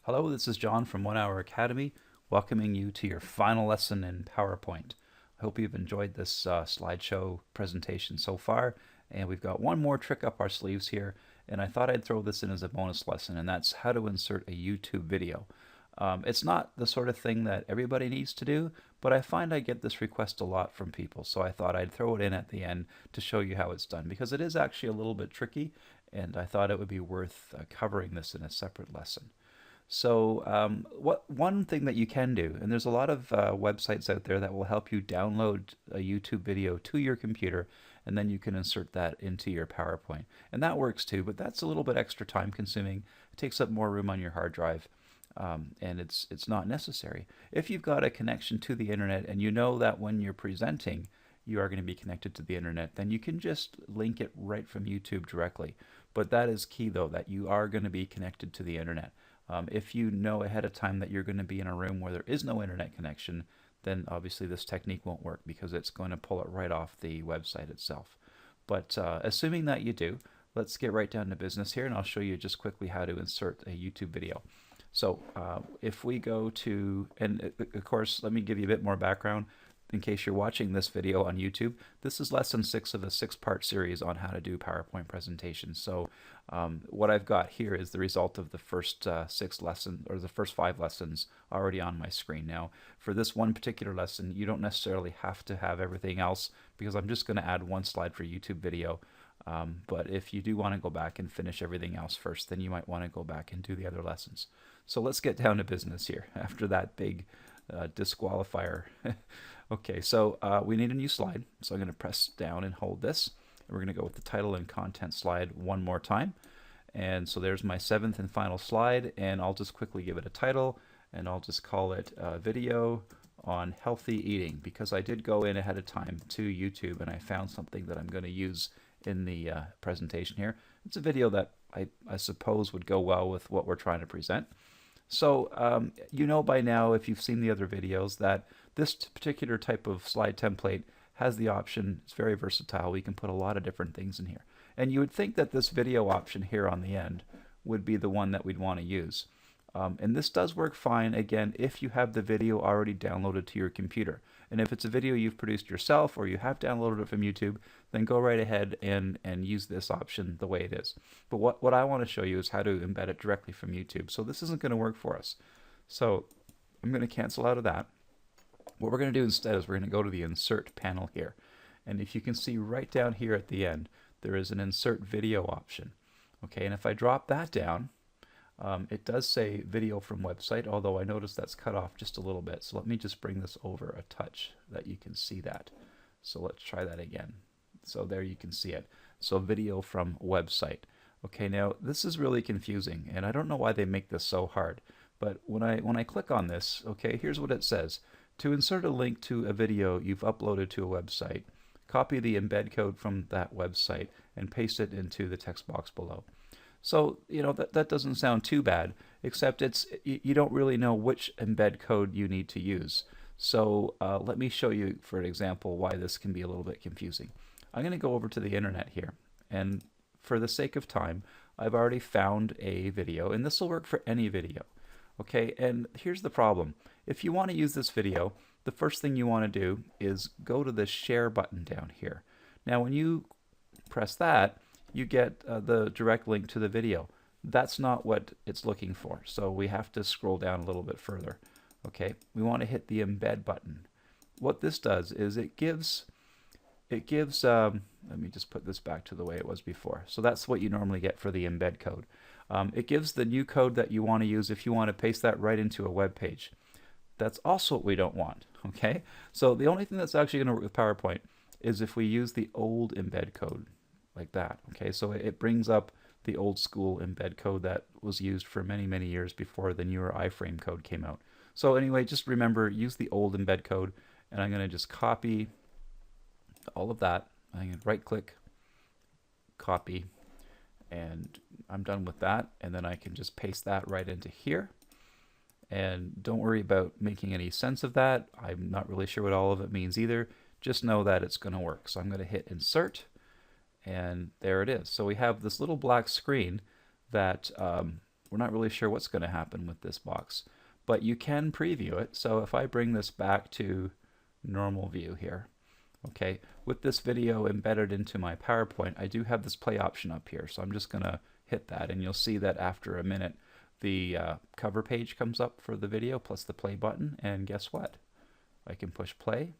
Hello, this is John from 1 Hour Academy, welcoming you to your final lesson in PowerPoint. I hope you've enjoyed this slideshow presentation so far, and we've got one more trick up our sleeves here, and I thought I'd throw this in as a bonus lesson, and that's how to insert a YouTube video. It's not the sort of thing that everybody needs to do, but I find I get this request a lot from people, so I thought I'd throw it in at the end to show you how it's done, because it is actually a little bit tricky, and I thought it would be worth covering this in a separate lesson. So one thing that you can do, and there's a lot of websites out there that will help you download a YouTube video to your computer, and then you can insert that into your PowerPoint. And that works too, but that's a little bit extra time consuming. It takes up more room on your hard drive, and it's not necessary. If you've got a connection to the internet and you know that when you're presenting, you are going to be connected to the internet, then you can just link it right from YouTube directly. But that is key though, that you are going to be connected to the internet. If you know ahead of time that you're going to be in a room where there is no internet connection, then obviously this technique won't work because it's going to pull it right off the website itself. But assuming that you do, let's get right down to business here, and I'll show you just quickly how to insert a YouTube video. So if we go to, and of course, let me give you a bit more background in case you're watching this video on YouTube. This is lesson 6 of a 6-part series on how to do PowerPoint presentations. So what I've got here is the result of the first 6 lessons, or the first 5 lessons already on my screen. Now, for this one particular lesson, you don't necessarily have to have everything else because I'm just going to add one slide for YouTube video. But if you do want to go back and finish everything else first, then you might want to go back and do the other lessons. So let's get down to business here after that big disqualifier. Okay, so we need a new slide. So I'm going to press down and hold this. And we're going to go with the title and content slide one more time. And so there's my 7th and final slide, and I'll just quickly give it a title, and I'll just call it Video on Healthy Eating, because I did go in ahead of time to YouTube and I found something that I'm going to use in the presentation here. It's a video that I suppose would go well with what we're trying to present. So you know by now, if you've seen the other videos, that this particular type of slide template has the option. It's very versatile. We can put a lot of different things in here. And you would think that this video option here on the end would be the one that we'd want to use. And this does work fine, again, if you have the video already downloaded to your computer. And if it's a video you've produced yourself or you have downloaded it from YouTube, then go right ahead and use this option the way it is. But what I want to show you is how to embed it directly from YouTube. So this isn't going to work for us. So I'm going to cancel out of that. What we're going to do instead is we're going to go to the Insert panel here. And if you can see right down here at the end, there is an Insert Video option. Okay, and if I drop that down, it does say video from website, although I notice that's cut off just a little bit. So let me just bring this over a touch that you can see that. So let's try that again. So there you can see it. So video from website. Okay, now this is really confusing, and I don't know why they make this so hard. But when I click on this, okay, here's what it says. To insert a link to a video you've uploaded to a website, copy the embed code from that website and paste it into the text box below. So, you know, that doesn't sound too bad, except you don't really know which embed code you need to use. So let me show you, for an example, why this can be a little bit confusing. I'm going to go over to the internet here, and for the sake of time, I've already found a video, and this will work for any video. Okay, and here's the problem. If you want to use this video, the first thing you want to do is go to the share button down here. Now when you press that, you get the direct link to the video. That's not what it's looking for, so we have to scroll down a little bit further. Okay, we want to hit the embed button. What this does is it gives let me just put this back to the way it was before. So that's what you normally get for the embed code. It gives the new code that you want to use if you want to paste that right into a web page. That's also what we don't want. Okay, so the only thing that's actually going to work with PowerPoint is if we use the old embed code like that. Okay, so it brings up the old school embed code that was used for many years before the newer iframe code came out. So anyway, just remember, use the old embed code, and I'm going to just copy all of that. I'm going to right click, copy, and I'm done with that, and then I can just paste that right into here. And don't worry about making any sense of that. I'm not really sure what all of it means either. Just know that it's going to work. So I'm going to hit insert, and there it is. So we have this little black screen that we're not really sure what's going to happen with this box, but you can preview it. So if I bring this back to normal view here, okay, with this video embedded into my PowerPoint, I do have this play option up here. So I'm just going to hit that, and you'll see that after a minute, the cover page comes up for the video plus the play button, and guess what? I can push play,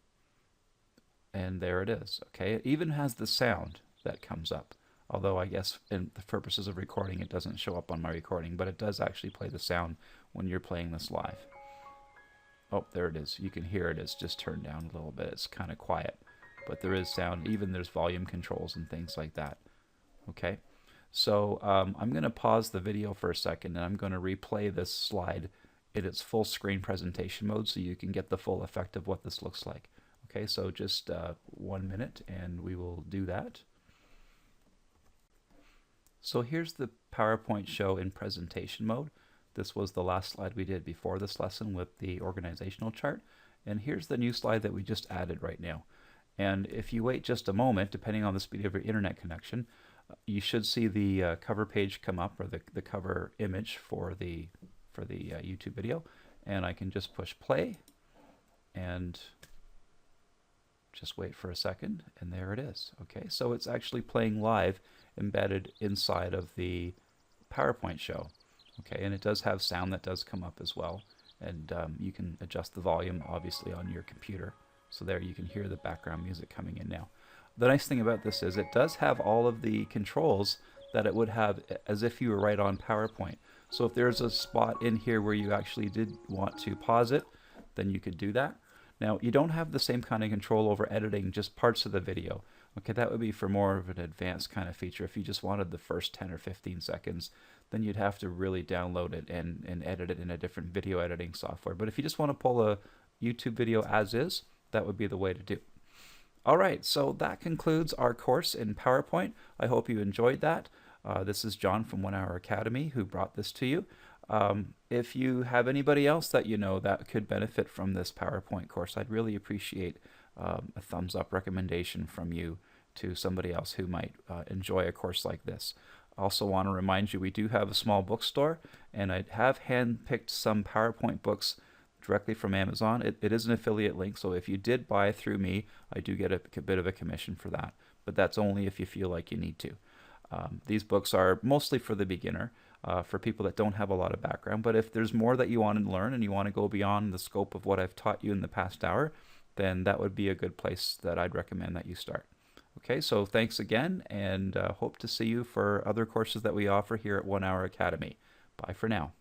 and there it is. Okay, it even has the sound that comes up, although I guess in the purposes of recording it doesn't show up on my recording, but it does actually play the sound when you're playing this live. Oh, there it is. You can hear it. It's just turned down a little bit. It's kind of quiet, but there is sound. Even there's volume controls and things like that. Okay, so I'm going to pause the video for a second, and I'm going to replay this slide in its full screen presentation mode so you can get the full effect of what this looks like. Okay, so just 1 minute and we will do that. So here's the PowerPoint show in presentation mode. This was the last slide we did before this lesson with the organizational chart. And here's the new slide that we just added right now. And if you wait just a moment, depending on the speed of your internet connection, you should see the cover page come up, or the cover image for the YouTube video. And I can just push play and just wait for a second, and there it is. Okay, so it's actually playing live, embedded inside of the PowerPoint show. Okay, and it does have sound that does come up as well, and you can adjust the volume obviously on your computer. So there you can hear the background music coming in now. The nice thing about this is it does have all of the controls that it would have as if you were right on PowerPoint. So if there's a spot in here where you actually did want to pause it, then you could do that. Now, you don't have the same kind of control over editing just parts of the video. Okay, that would be for more of an advanced kind of feature. If you just wanted the first 10 or 15 seconds, then you'd have to really download it and edit it in a different video editing software. But if you just want to pull a YouTube video as is, that would be the way to do it. All right, so that concludes our course in PowerPoint. I hope you enjoyed that. This is John from 1 Hour Academy who brought this to you. If you have anybody else that you know that could benefit from this PowerPoint course, I'd really appreciate a thumbs up recommendation from you to somebody else who might enjoy a course like this. I also want to remind you we do have a small bookstore, and I have handpicked some PowerPoint books directly from Amazon. It is an affiliate link, so if you did buy through me, I do get a bit of a commission for that, but that's only if you feel like you need to. These books are mostly for the beginner, for people that don't have a lot of background, but if there's more that you want to learn and you want to go beyond the scope of what I've taught you in the past hour, then that would be a good place that I'd recommend that you start. Okay, so thanks again, and hope to see you for other courses that we offer here at 1 Hour Academy. Bye for now.